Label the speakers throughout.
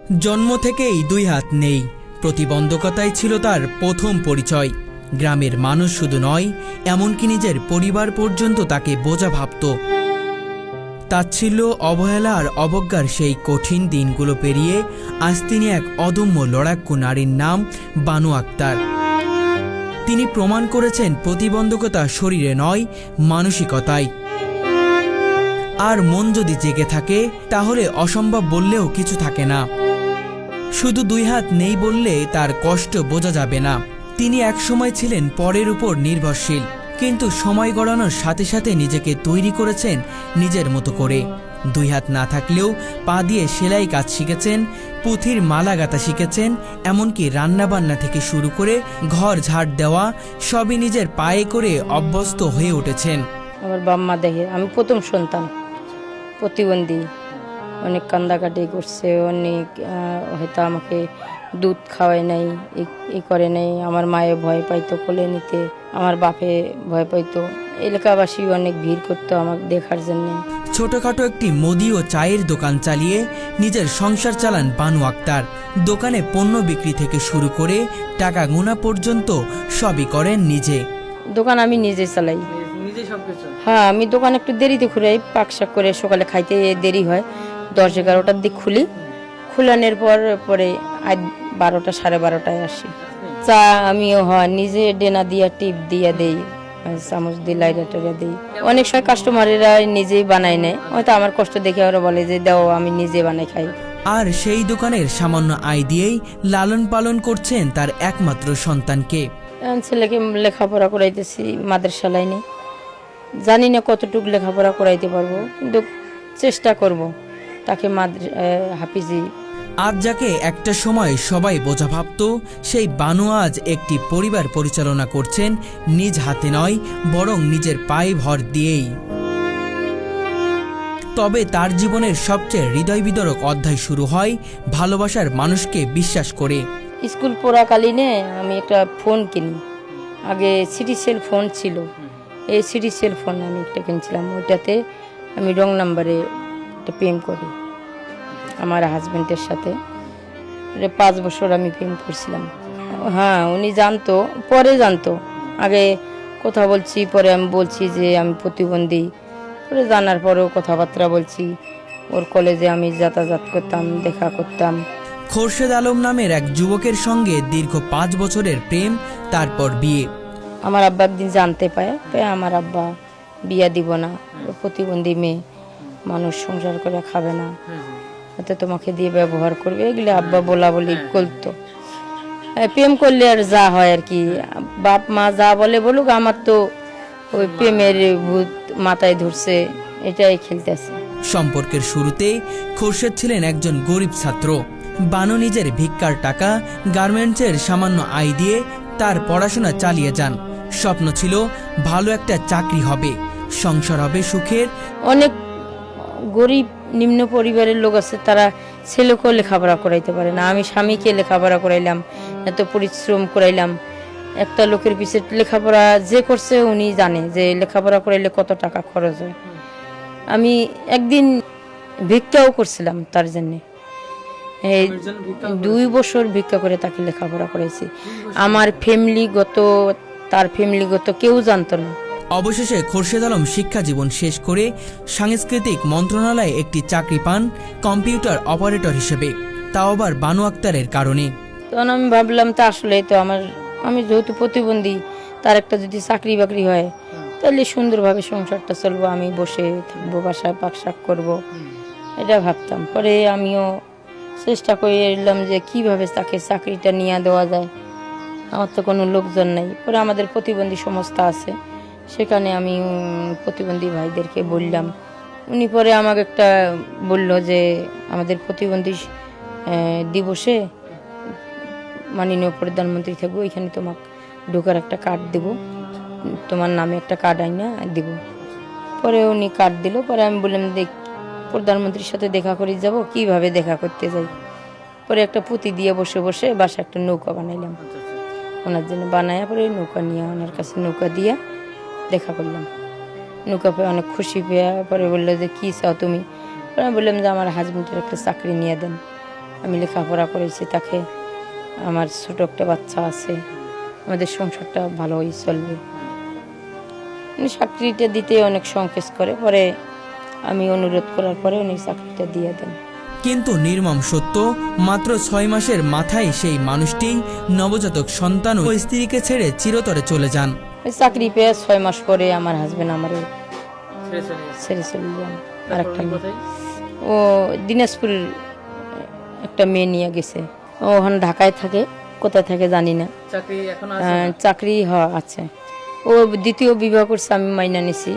Speaker 1: জন্ম থেকেই দুই হাত নেই, প্রতিবন্ধকতাই ছিল তার প্রথম পরিচয়। গ্রামের মানুষ শুধু নয়, এমনকি নিজের পরিবার পর্যন্ত তাকে বোঝা ভাবত। তাচ্ছিল্য, অবহেলা আর অবজ্ঞার সেই কঠিন দিনগুলো পেরিয়ে আজ তিনি এক অদম্য লড়াকু নারীর নাম বানু আক্তার। তিনি প্রমাণ করেছেন প্রতিবন্ধকতা শরীরে নয়, মানসিকতায়। আর মন যদি জেগে থাকে তাহলে অসম্ভব বললেও কিছু থাকে না। শুধু দুই হাত নেই বললে তার কষ্ট বোঝা যাবে না। তিনি একসময় ছিলেন পরের উপর নির্ভরশীল, কিন্তু সময় গড়ানোর সাথে সাথে নিজেকে তৈরি করেছেন নিজের মতো করে। দুই হাত না থাকলেও পা দিয়ে সেলাই কাজ শিখেছেন, পুঁথির মালা গাঁথা শিখেছেন, এমনকি রান্নাবান্না থেকে শুরু করে ঘর ঝাড় দেওয়া সবই নিজের পায়ে করে অভ্যস্ত হয়ে উঠেছেন।
Speaker 2: আমার বাম্মা দেখে আমি প্রথম সন্তান, প্রতিবন্ধী, অনেক কান্দাকাটি করছে, অনেক হয়তো আমাকে দুধ খাওয়ায় নাই, ই করে নাই। আমার মায়ে ভয় পাইতো কোলে নিতে, আমার বাপে ভয় পাইতো। এলাকাবাসী অনেক ভিড় করতো আমাকে দেখার জন্য।
Speaker 1: ছোটখাটো একটি মুদি ও চায়ের দোকান চালিয়ে নিজের সংসার চালান বানু আক্তার। দোকানে পণ্য বিক্রি থেকে শুরু করে টাকা গোনা পর্যন্ত সবই করেন নিজে।
Speaker 2: দোকান আমি নিজে চালাই। হ্যাঁ, আমি দোকান একটু দেরিতে খুলে পাক শাক করে সকালে খাইতে দেরি হয়, 10-11টার দিক খুলি। খুলানোর পরে 12টা 12:30টায় আসি। চা আমিও নিজে ডেনা দিয়া টিপ দিয়া দেই, চামচ দিয়ে লাইরা টাইরা দিই। অনেক সময় কাস্টমারেরা নিজেই বানায় নেয়, হয়তো আমার কষ্ট দেখে ওরা বলে যে দাও, আমি নিজে বানাই খাই।
Speaker 1: আর সেই দোকানের সামান্য আয় দিয়েই লালন পালন করছেন তার একমাত্র সন্তানকে।
Speaker 2: ছেলেকে লেখাপড়া করাইতেছি মাদ্রাসা লাইনে। জানি না কতটুকু লেখাপড়া করাইতে পারবো, কিন্তু চেষ্টা করব তাকে হাফিজি।
Speaker 1: আজ যাকে একটা সময় সবাই বোঝা ভাবত, সেই বানু আজ একটি পরিবার পরিচালনা করছেন নিজ হাতে নয়, বরং নিজের পায়ে ভর দিয়েই। তবে তার জীবনের সবচেয়ে হৃদয় বিদারক অধ্যায় শুরু হয় ভালোবাসার মানুষকে বিশ্বাস করে।
Speaker 2: স্কুল পড়াকালীনে আমি একটা ফোন কিনি। আগে সিটি সেল ফোন ছিল, এই সিটি সেল ফোন আমি একটা কিনছিলাম। ওইটাতে আমি রং নাম্বারে একটা প্রেম করি আমার হাজব্যান্ডের সাথে। 5 বছর আমি প্রেম করছিলাম। হ্যাঁ, উনি জানতো, পরে জানতো। আগে কথা বলছি, পরে আমি বলছি যে আমি প্রতিবন্ধী। পরে জানার পরেও কথাবার্তা বলছি। ওর কলেজে আমি যাতায়াত করতাম, দেখা করতাম।
Speaker 1: খোরশেদ আলম নামের এক যুবকের সঙ্গে দীর্ঘ 5 বছরের প্রেম, তারপর বিয়ে।
Speaker 2: আমার আব্বা একদিন জানতে পায়, আমার আব্বা বিয়া দিব না, প্রতিবন্ধী মেয়ে, মানুষ সংসার করে খাবে না, হয়তো তোমাকে দিয়ে ব্যবহার করবে, এগুলো আব্বা বলা বলি করতো। প্রেম করলে আর যা হয় আর কি, বাপ মা যা বলে বলুক, আমার তো ওই প্রেমের ভূত মাথায় ধরছে, এটাই খেলতেছে।
Speaker 1: সম্পর্কের শুরুতে খোরশেদ ছিলেন একজন গরিব ছাত্র। বানু নিজের ভিক্ষার টাকা, গার্মেন্টসের সামান্য আয় দিয়ে তার পড়াশোনা চালিয়ে যান। স্বপ্ন ছিল ভালো একটা চাকরি হবে, সংসার হবে সুখের।
Speaker 2: অনেক গরিব নিম্ন পরিবারের লোক আছে, তারা ছেলেকেও লেখাপড়া করাইতে পারে না। আমি স্বামীকে লেখাপড়া করাইলাম, এত পরিশ্রম করাইলাম। একটা লোকের পিছে লেখাপড়া যে করছে উনি জানে যে লেখাপড়া করাইলে কত টাকা খরচ হয়। আমি একদিন ভিক্ষাও করছিলাম তার জন্যে। এই 2 বছর ভিক্ষা করে তাকে লেখাপড়া করাইছি। আমার ফ্যামিলিগত, তার ফ্যামিলিগত কেউ জানতো না।
Speaker 1: অবশেষে খোরশেদ আলম শিক্ষা জীবন শেষ করে সাংস্কৃতিক মন্ত্রণালয়ে একটি চাকরি পান কম্পিউটার অপারেটর হিসেবে, তাও আবার বানু আক্তারের কারণে।
Speaker 2: তখন আমি ভাবলাম তা আসলে তো আমি যেহেতু প্রতিবন্ধী, তার একটা যদি চাকরি বাকরি হয় তাহলে সুন্দরভাবে সংসারটা চলবো, আমি বসে থাকবো, বাসায় পাক শাক করবো, এটা ভাবতাম। পরে আমিও চেষ্টা করে এলাম যে কিভাবে তাকে চাকরিটা নিয়ে দেওয়া যায়। আমার তো কোনো লোকজন নাই। পরে আমাদের প্রতিবন্ধী সংস্থা আছে, সেখানে আমি প্রতিবন্ধী ভাইদেরকে বললাম। উনি পরে আমাকে একটা বলল যে আমাদের প্রতিবন্ধী দিবসে মাননীয় প্রধানমন্ত্রী থাকবো, ওইখানে তোমাকে ঢোকার একটা কার্ড দেবো, তোমার নামে একটা কার্ড আইনা দিব। পরে উনি কার্ড দিল। পরে আমি বললাম দেখ, প্রধানমন্ত্রীর সাথে দেখা করে যাব, কিভাবে দেখা করতে যাই। পরে একটা পুঁতি দিয়ে বসে বসে বাসা একটা নৌকা বানাইলাম ওনার জন্য। বানায়া পরে নৌকা নিয়ে ওনার কাছে নৌকা দিয়া দেখা করলাম। নৌকা পেয়ে অনেক খুশি পেয়ে পরে বললো যে কী চাও তুমি। পরে আমি বললাম যে আমার হাজব্যান্ডের একটা চাকরি নিয়ে দেন। আমি লেখাপড়া করেছি তাকে, আমার ছোট একটা বাচ্চা আছে, আমাদের সংসারটা ভালোই চলবে। উনি চাকরিটা দিতে অনেক সংকোচ করে, পরে আমি অনুরোধ করার পরে উনি চাকরিটা দিয়ে দেন।
Speaker 1: কিন্তু নির্মম সত্য, মাত্র 6 মাসের মাথায় সেই মানুষটি নবজাতক সন্তান ও স্ত্রীকে ছেড়ে চিরতরে চলে যান।
Speaker 2: ওই চাকরি পেয়ে 6 মাস পরে আমার হাজবেন্ড আমার ছেড়ে চলে যান। আর একটা ও দিনাজপুরের একটা মেয়ে নিয়ে গেছে, ও ওখানে ঢাকায় থাকে, কোথায় থাকে জানি না। চাকরি আছে। ও দ্বিতীয় বিবাহ করছে, আমি মাইনা নিছি।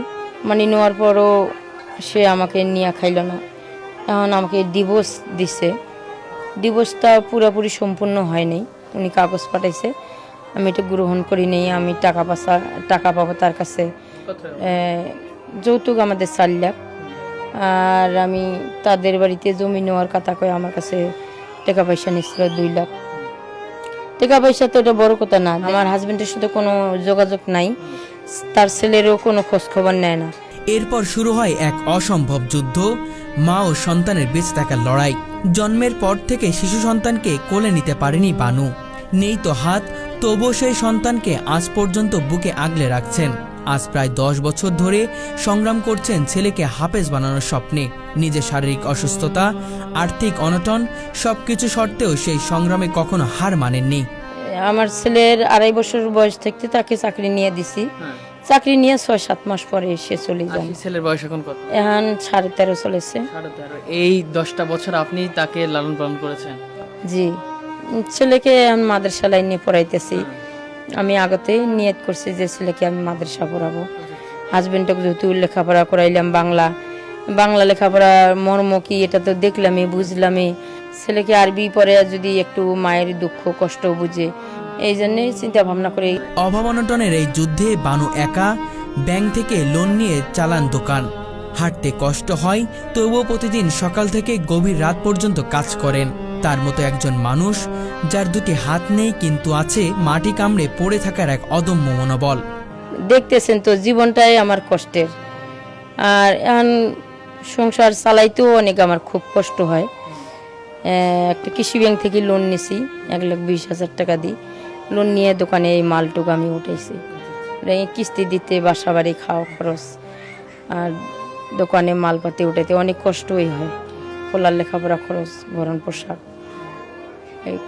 Speaker 2: মানে নেওয়ার পরও সে আমাকে নিয়ে খাইল না। এখন আমাকে ডিভোর্স দিছে। ডিভোর্সটা পুরোপুরি সম্পূর্ণ হয়নি, উনি কাগজ পাঠাইছে, আমি এটা গ্রহণ করি নেই। আমি টাকা পাবো তার কাছে, যৌতুক আমাদের 4 লাখ। আর আমি তাদের বাড়িতে জমি নেওয়ার কথা কয়ে আমার কাছে টাকা পয়সা নিচ্ছিল 2 লাখ। টাকা পয়সা তো এটা বড় কথা না, আমার হাজবেন্ডের সাথে কোনো যোগাযোগ নাই, তার ছেলেরও কোনো খোঁজ খবর নেয় না।
Speaker 1: এরপর শুরু হয় এক অসম্ভব যুদ্ধ, মা ও সন্তানের বেঁচে থাকার লড়াই। জন্মের পর থেকে শিশু সন্তানকে কোলে নিতে পারেনি বানু। নেই তো হাত, তবুও সেই সন্তানকে আজ পর্যন্ত বুকে আগলে রাখছেন। আজ প্রায় 10 বছর ধরে সংগ্রাম করছেন ছেলেকে হাফেজ বানানোর স্বপ্নে। নিজের শারীরিক অসুস্থতা, আর্থিক অনটন সবকিছু সত্ত্বেও সেই সংগ্রামে কখনো হার মানেননি।
Speaker 2: আমার ছেলের 2.5 বছর বয়স থাকতে তাকে চাকরি নিয়ে দিছি। চাকরি নিয়ে 6-7 মাস পরে সে চলে যান।
Speaker 3: ছেলের বয়স এখন কত?
Speaker 2: এখন 13.5 চলেছে।
Speaker 3: 13.5। এই 10টা বছর আপনি তাকে লালন পালন করেছেন?
Speaker 2: জি, ছেলেকে আমি মাদ্রাসা লাইনে পড়াইতেছি। আমি আগতে নিয়ত করছি যে ছেলেকে আমি মাদ্রাসা পড়াবো। হাজবেন্ডকে যেহেতু লেখাপড়া করাইলাম, বাংলা লেখাপড়ার মর্ম কি এটা তো দেখলামই, বুঝলামই। ছেলেকে আরবি পড়ে যদি একটু মায়ের দুঃখ কষ্ট বুঝে, এই জন্যই চিন্তা ভাবনা করে।
Speaker 1: অভাব অনটনের এই যুদ্ধে বানু একা ব্যাংক থেকে লোন নিয়ে চালান দোকান। হাঁটতে কষ্ট হয়, তবুও প্রতিদিন সকাল থেকে গভীর রাত পর্যন্ত কাজ করেন। তার মতো একজন মানুষ, যার 2টি হাত নেই কিন্তু আছে মাটি কামড়ে পড়ে থাকার এক অদম্য মনোবল।
Speaker 2: দেখতেছেন তো জীবনটাই আমার কষ্টের, আর এখন সংসার চালাইতেও অনেক আমার খুব কষ্ট হয়। একটা কৃষি ব্যাংক থেকে লোন নিয়েছি, 1,20,000 টাকা দিই লোন নিয়ে দোকানে এই মালটুক আমি উঠেছি। কিস্তি দিতে, বাসা বাড়ি খাওয়া খরচ, আর দোকানে মালপাতি উঠাইতে অনেক কষ্টই হয়। খোলার লেখাপড়া খরচ, ভরণ পোশাক,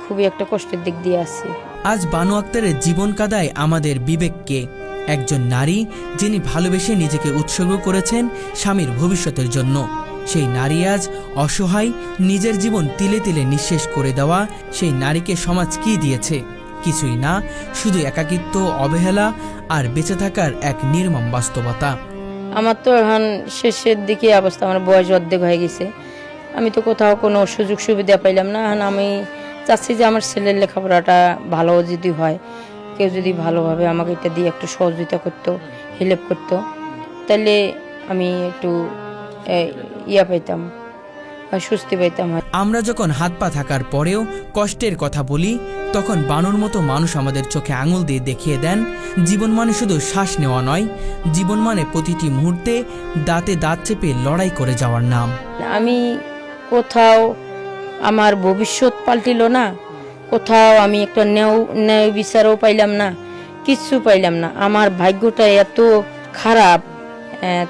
Speaker 2: খুবই একটা কষ্টের দিক দিয়ে আছি।
Speaker 1: আজ বানু আক্তারের জীবন কাদায় আমাদের বিবেককে। একজন নারী যিনি ভালোবেসে নিজেকে উৎসর্গ করেছেন স্বামীর ভবিষ্যতের জন্য। সেই নারী আজ অসহায়, নিজের জীবন তিলে তিলে নিঃশেষ করে দেওয়া সেই নারীকে সমাজ কি দিয়েছে? কিছুই না, শুধু একাকিত্ব, অবহেলা আর বেঁচে থাকার এক নির্মম বাস্তবতা।
Speaker 2: আমার তো এখন শেষের দিকে অবস্থা, আমার বয়স অর্ধেক হয়ে গেছে। আমি তো কোথাও কোনো সুযোগ সুবিধা পাইলাম না। এখন আমি চাচ্ছি যে আমার ছেলের লেখাপড়াটা ভালো যদি হয়, কেউ যদি ভালোভাবে আমাকে এটা দিয়ে একটু সহযোগিতা করতো, হেল্প করতো, তাহলে আমি একটু পাইতাম, স্বস্তি পাইতাম।
Speaker 1: আমরা যখন হাত পা থাকার পরেও কষ্টের কথা বলি, তখন বানুর মতো মানুষ আমাদের চোখে আঙুল দিয়ে দেখিয়ে দেন জীবন মানে শুধু শ্বাস নেওয়া নয়, জীবন মানে প্রতিটি মুহূর্তে দাঁতে দাঁত চেপে লড়াই করে যাওয়ার নাম।
Speaker 2: আমি কোথাও আমার ভবিষ্যৎ পাল্টিল না, কোথাও আমি একটা ন্যায় বিচারও পাইলাম না, কিচ্ছু পাইলাম না। আমার ভাগ্যটা এত খারাপ,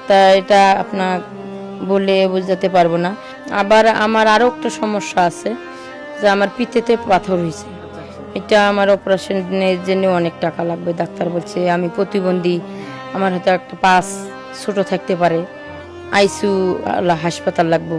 Speaker 2: তা এটা আপনার বলে বোঝাতে পারবো না। আবার আমার আরও একটা সমস্যা আছে, যে আমার পিঠেতে পাথর হয়েছে। এটা আমার অপারেশনের জন্য অনেক টাকা লাগবে। ডাক্তার বলছে আমি প্রতিবন্ধী, আমার হয়তো একটা পাশ ছোট থাকতে পারে, আইসিইউ হাসপাতাল লাগবে।